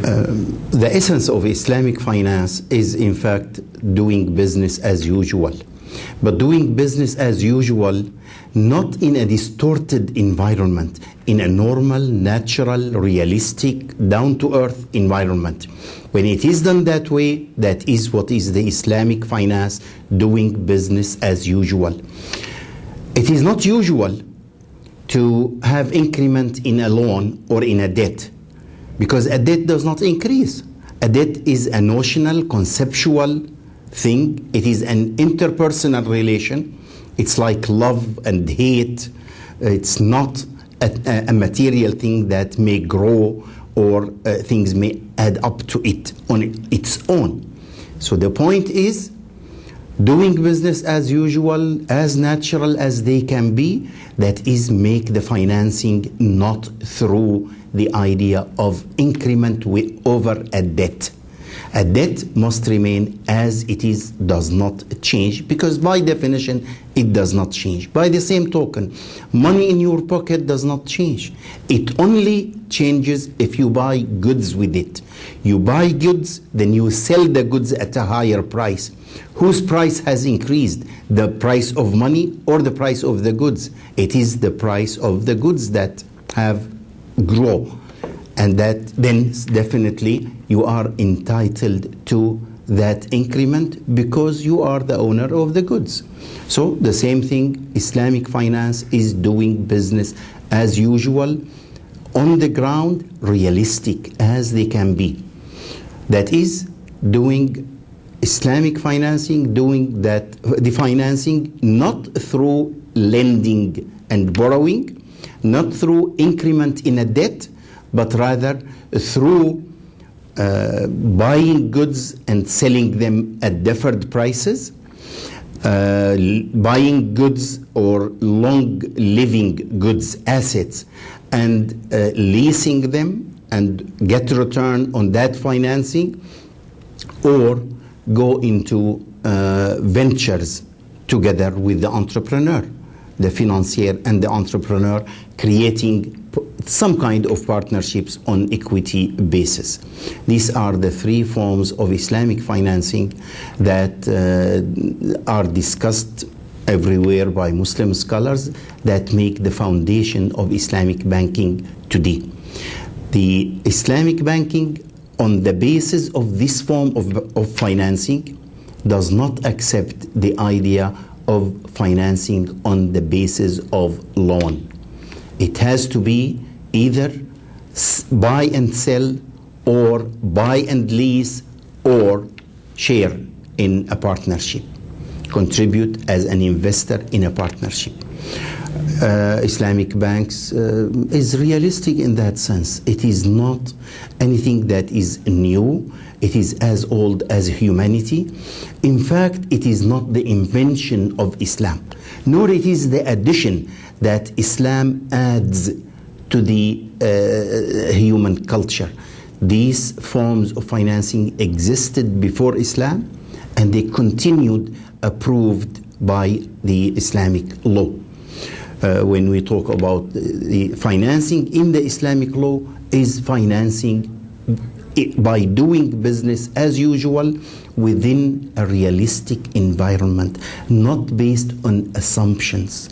The essence of Islamic finance is, in fact, doing business as usual. But doing business as usual, not in a distorted environment, in a normal, natural, realistic, down-to-earth environment. When it is done that way, that is what is the Islamic finance, doing business as usual. It is not usual to have increment in a loan or in a debt, because a debt does not increase. A debt is a notional, conceptual thing. It is an interpersonal relation. It's like love and hate. It's not a material thing that may grow or things may add up to it on its own. So the point is, doing business as usual, as natural as they can be, that is, make the financing not through the idea of increment over a debt. A debt must remain as it is, does not change, because by definition it does not change. By the same token, money in your pocket does not change. It only changes if you buy goods with it. You buy goods, then you sell the goods at a higher price. Whose price has increased? The price of money or the price of the goods? It is the price of the goods that have grown. And that then definitely you are entitled to that increment because you are the owner of the goods. So the same thing, Islamic finance is doing business as usual, on the ground, realistic as they can be. That is, doing Islamic financing, doing that, the financing not through lending and borrowing, not through increment in a debt, but rather through buying goods and selling them at deferred prices, buying goods or long-living goods, assets, and leasing them and get return on that financing, or go into ventures together with the entrepreneur, the financier and the entrepreneur, creating some kind of partnerships on equity basis. These are the three forms of Islamic financing that are discussed everywhere by Muslim scholars that make the foundation of Islamic banking today. The Islamic banking, on the basis of this form of financing, does not accept the idea of financing on the basis of loan. It has to be either buy and sell, or buy and lease, or share in a partnership, contribute as an investor in a partnership. Islamic banks is realistic in that sense. It is not anything that is new. It is as old as humanity. In fact, it is not the invention of Islam, nor it is the addition that Islam adds to the human culture. These forms of financing existed before Islam, and they continued, approved by the Islamic law. When we talk about the financing in the Islamic law, is financing by doing business as usual within a realistic environment, not based on assumptions.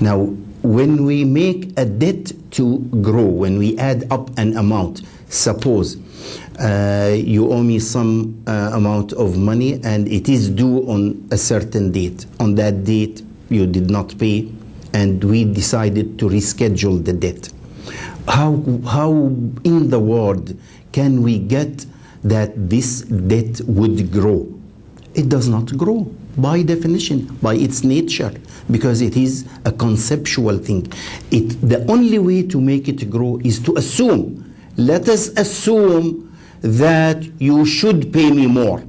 Now, when we make a debt to grow, when we add up an amount, suppose you owe me some amount of money and it is due on a certain date. On that date, you did not pay, and we decided to reschedule the debt. How in the world can we get that this debt would grow? It does not grow by definition, by its nature, because it is a conceptual thing. The only way to make it grow is to assume. Let us assume that you should pay me more.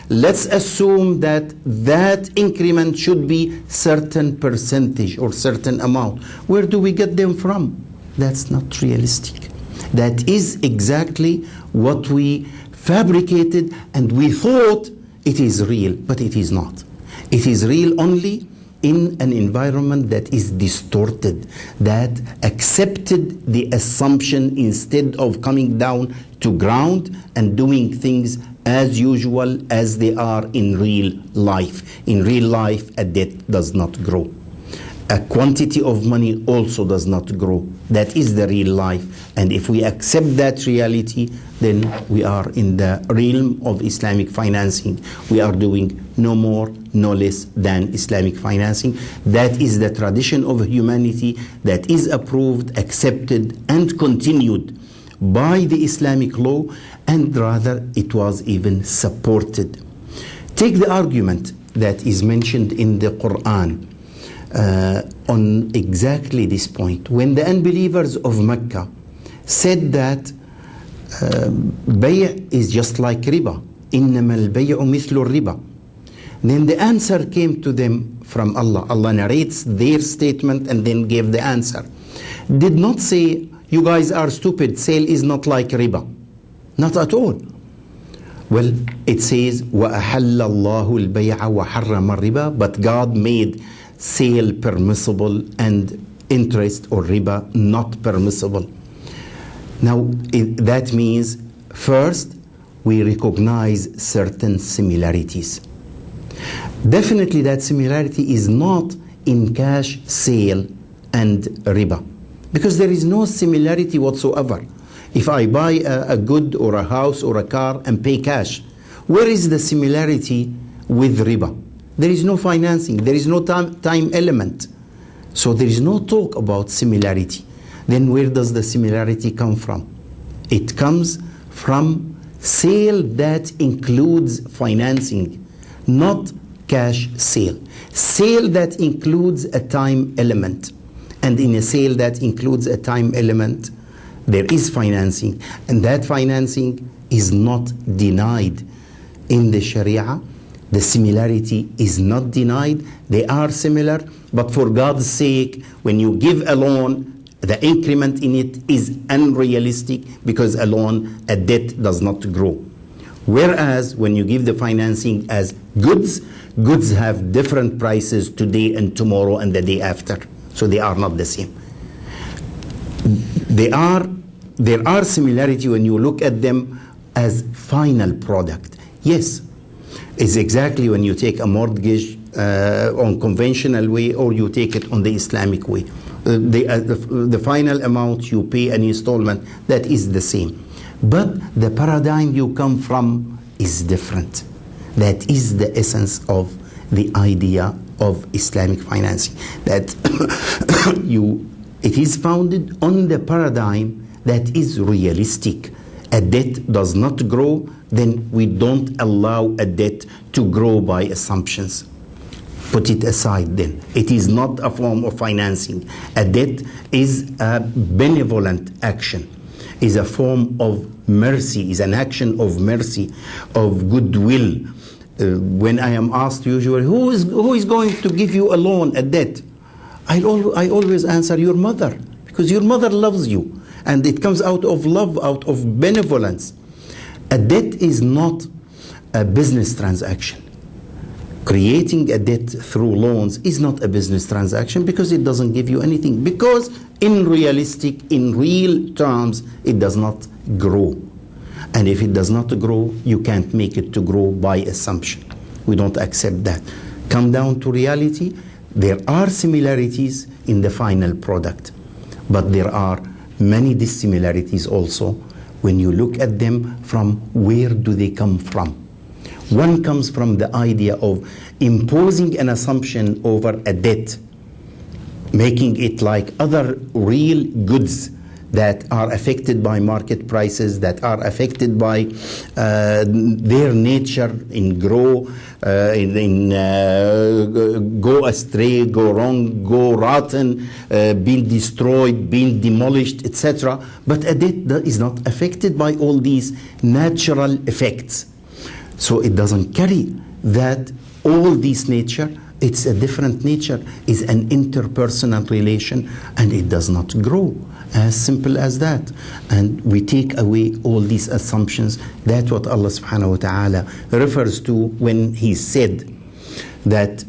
Let's assume that that increment should be certain percentage or certain amount. Where do we get them from? That's not realistic. That is exactly what we fabricated, and we thought it is real, but it is not. It is real only in an environment that is distorted, that accepted the assumption instead of coming down to ground and doing things as usual as they are in real life. In real life, a debt does not grow. A quantity of money also does not grow. That is the real life. And if we accept that reality, then we are in the realm of Islamic financing. We are doing no more, no less than Islamic financing. That is the tradition of humanity that is approved, accepted, and continued by the Islamic law, and rather it was even supported. Take the argument that is mentioned in the Quran on exactly this point. When the unbelievers of Mecca said that bay' is just like riba, إِنَّمَا الْبَيْعُ مِثْلُ الرِّبَى, then the answer came to them from Allah. Allah narrates their statement and then gave the answer. Did not say, you guys are stupid, sale is not like riba. Not at all. Well, it says, وَأَحَلَّ اللَّهُ الْبَيْعَ وَحَرَّمَ الرِّبَى, but God made sale permissible and interest or riba not permissible. Now, that means, first, we recognize certain similarities. Definitely that similarity is not in cash sale and riba, because there is no similarity whatsoever. If I buy a good or a house or a car and pay cash, where is the similarity with riba? There is no financing, there is no time element. So there is no talk about similarity. Then where does the similarity come from? It comes from sale that includes financing, not cash sale. Sale that includes a time element. And in a sale that includes a time element, there is financing. And that financing is not denied in the Sharia. The similarity is not denied. They are similar, but for God's sake, when you give a loan, the increment in it is unrealistic, because a loan, a debt does not grow. Whereas when you give the financing as goods, goods have different prices today and tomorrow and the day after. So they are not the same. There are similarity when you look at them as final product. Yes, it's exactly when you take a mortgage on conventional way or you take it on the Islamic way. The final amount you pay an installment, that is the same. But the paradigm you come from is different. That is the essence of the idea of Islamic financing. That it is founded on the paradigm that is realistic. A debt does not grow, then we don't allow a debt to grow by assumptions. Put it aside then. It is not a form of financing. A debt is a benevolent action, is a form of mercy, is an action of mercy, of goodwill. When I am asked usually, who is going to give you a loan, a debt? I always answer, your mother, because your mother loves you. And it comes out of love, out of benevolence. A debt is not a business transaction. Creating a debt through loans is not a business transaction, because it doesn't give you anything. Because in real terms, it does not grow. And if it does not grow, you can't make it to grow by assumption. We don't accept that. Come down to reality, there are similarities in the final product, but there are many dissimilarities also when you look at them from where do they come from. One comes from the idea of imposing an assumption over a debt, making it like other real goods that are affected by market prices, that are affected by their nature in grow, go astray, go wrong, go rotten, being destroyed, being demolished, etc. But a debt is not affected by all these natural effects. So it doesn't carry that all this nature. It's a different nature, is an interpersonal relation, and it does not grow. As simple as that. And we take away all these assumptions. That's what Allah subhanahu wa ta'ala refers to when He said that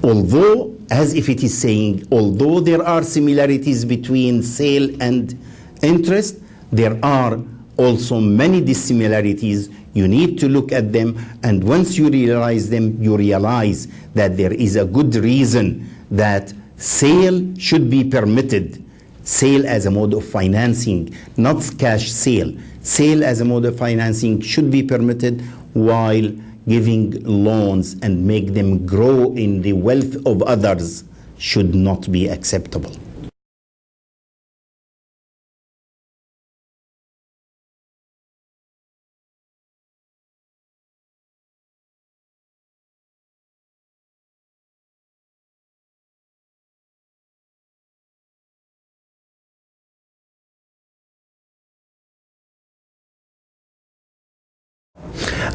Although, as if it is saying, although there are similarities between sale and interest, there are also many dissimilarities. You need to look at them, and once you realize them, you realize that there is a good reason that sale should be permitted. Sale as a mode of financing, not cash sale. Sale as a mode of financing should be permitted, while giving loans and make them grow in the wealth of others should not be acceptable.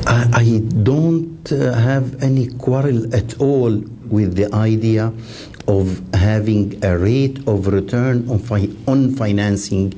I don't have any quarrel at all with the idea of having a rate of return on financing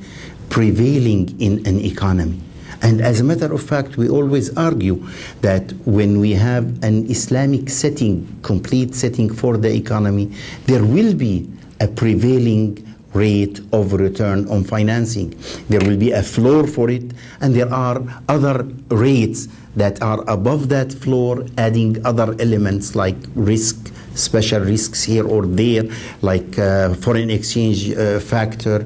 prevailing in an economy. And as a matter of fact, we always argue that when we have an Islamic setting, complete setting for the economy, there will be a prevailing rate of return on financing. There will be a floor for it, and there are other rates that are above that floor, adding other elements like risk, special risks here or there, like foreign exchange factor,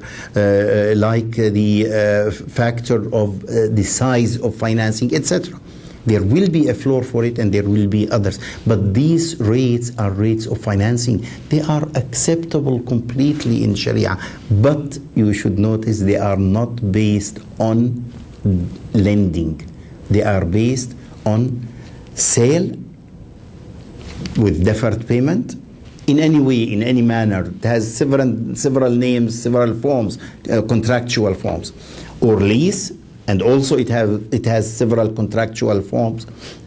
like the factor of the size of financing, etc. There will be a floor for it, and there will be others. But these rates are rates of financing. They are acceptable completely in Sharia. But you should notice they are not based on lending. They are based on sale with deferred payment in any way, in any manner. It has several names, several forms, contractual forms, or lease. And also it has several contractual forms,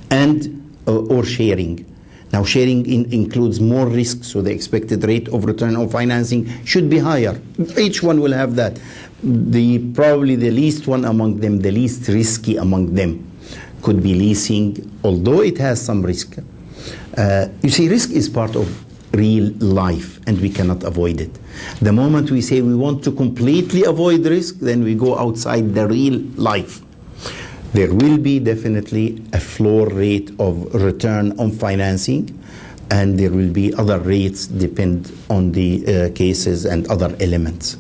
and or sharing. Now sharing includes more risk, so the expected rate of return on financing should be higher. Each one will have that. Probably the least one among them, the least risky among them, could be leasing, although it has some risk. You see, risk is part of real life, and we cannot avoid it. The moment we say we want to completely avoid risk, then we go outside the real life. There will be definitely a floor rate of return on financing, and there will be other rates depend on the cases and other elements.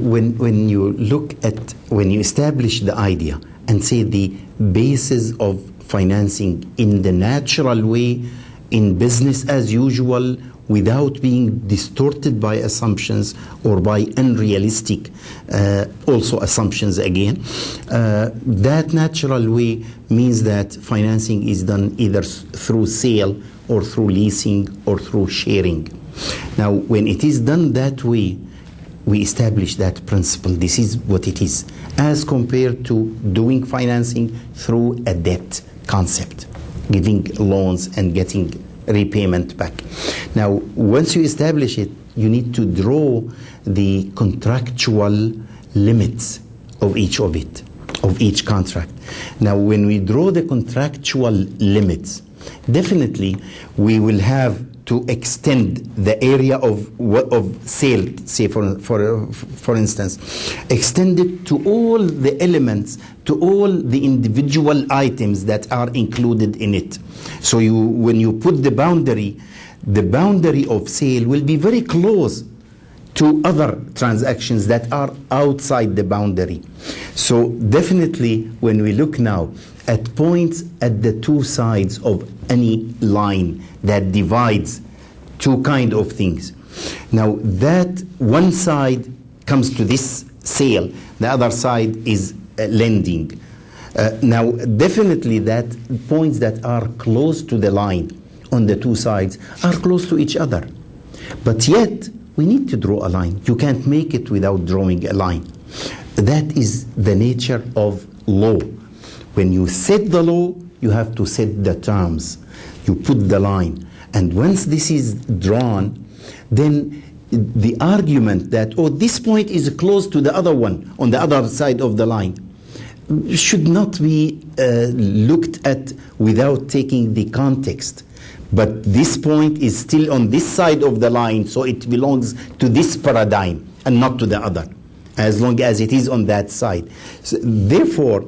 When you establish the idea and say the basis of financing in the natural way, in business as usual, without being distorted by assumptions or by unrealistic also assumptions again, that natural way means that financing is done either through sale or through leasing or through sharing. Now, when it is done that way, we establish that principle. This is what it is, as compared to doing financing through a debt concept, giving loans and getting repayment back. Now, once you establish it, you need to draw the contractual limits of each of it, of each contract. Now, when we draw the contractual limits, definitely we will have to extend the area of sale, say for instance, extend it to all the elements, to all the individual items that are included in it. So when you put the boundary of sale will be very close to other transactions that are outside the boundary. So definitely when we look now at points at the two sides of any line that divides two kind of things. Now that one side comes to this sale, the other side is lending. Now definitely that points that are close to the line on the two sides are close to each other. But yet we need to draw a line. You can't make it without drawing a line. That is the nature of law. When you set the law, you have to set the terms. You put the line. And once this is drawn, then the argument that, oh, this point is close to the other one on the other side of the line should not be looked at without taking the context. But this point is still on this side of the line, so it belongs to this paradigm and not to the other, as long as it is on that side. So, therefore,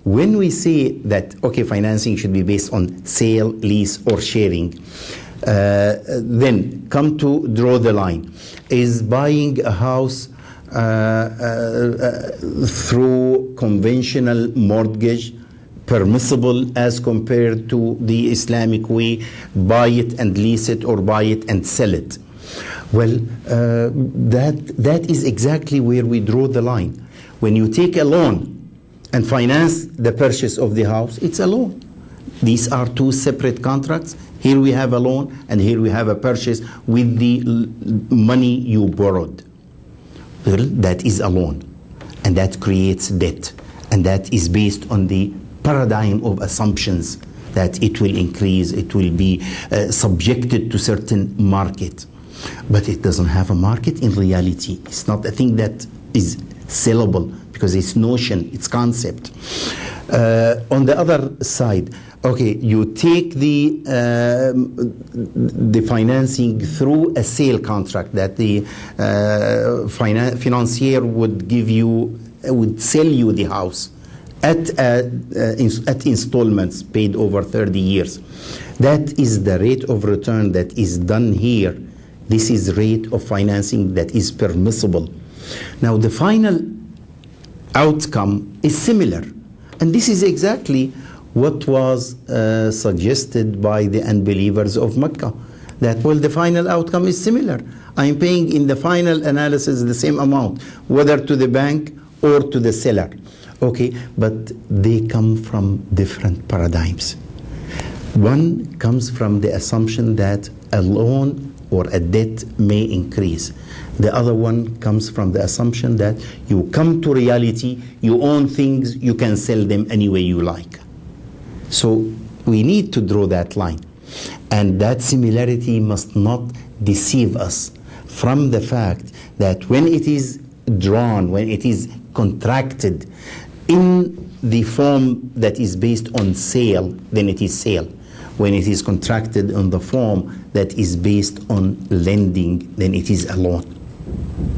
when we say that, okay, financing should be based on sale, lease, or sharing, then come to draw the line. Is buying a house through conventional mortgage permissible as compared to the Islamic way, buy it and lease it, or buy it and sell it? Well, that is exactly where we draw the line. When you take a loan and finance the purchase of the house, it's a loan. These are two separate contracts. Here we have a loan, and here we have a purchase with the money you borrowed. Well, that is a loan, and that creates debt, and that is based on the paradigm of assumptions that it will increase, it will be subjected to certain market. But it doesn't have a market in reality. It's not a thing that is sellable because it's notion, it's concept. On the other side, okay, you take the financing through a sale contract that the financier would give you, would sell you the house at installments paid over 30 years. That is the rate of return that is done here. This is rate of financing that is permissible. Now the final outcome is similar, and this is exactly what was suggested by the unbelievers of Mecca, that, well, the final outcome is similar. I am paying in the final analysis the same amount, whether to the bank or to the seller. Okay, but they come from different paradigms. One comes from the assumption that a loan or a debt may increase. The other one comes from the assumption that you come to reality, you own things, you can sell them any way you like. So we need to draw that line. And that similarity must not deceive us from the fact that when it is drawn, when it is contracted in the form that is based on sale, then it is sale. When it is contracted in the form that is based on lending, then it is a loan.